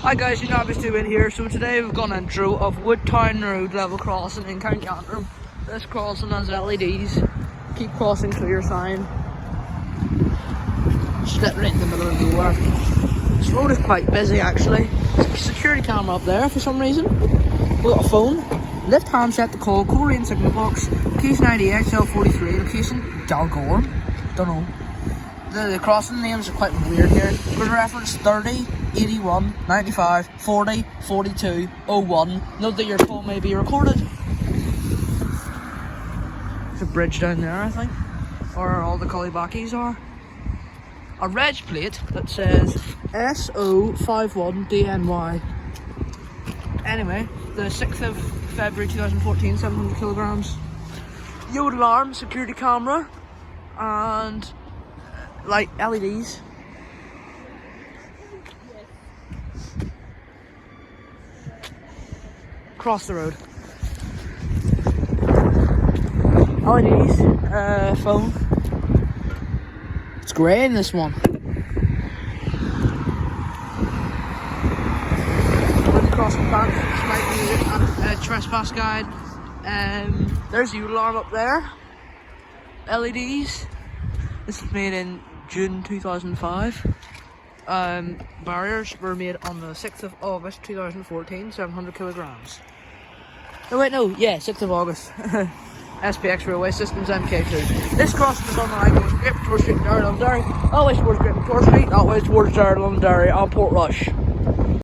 Hi guys, Unabis doing here. So today we've gone intro of Woodtown Road level crossing in County Antrim. This crossing has LEDs. Keep crossing clear sign. Split right in the middle of nowhere. This road is quite busy actually. There's a security camera up there for some reason. We've got a phone. Left hand set to call. Korean signal box. Location ID XL43. Location Galgorm. Don't know. The crossing names are quite weird here. There's reference 30, 81, 95, 40, 42, 01. Note that your call may be recorded. There's a bridge down there, I think. Or all the Cullibackies are. A reg plate that says SO51DNY. Anyway, the 6th of February 2014, 700 kilograms. Yod alarm, security camera, and like LEDs. Cross the road. LEDs, phone. It's grey in this one. Crossing plan. This might be a trespass guide. There's the alarm up there. LEDs. This was made in June 2005. Barriers were made on the 6th of August 2014, 700 kilograms. Oh wait, no, yeah, 6th of August. SPX Railway Systems MK2. This crossing is on the line goes straight towards Street in Londonderry, all the way towards Great Victoria Street, that way towards Londonderry on Portrush.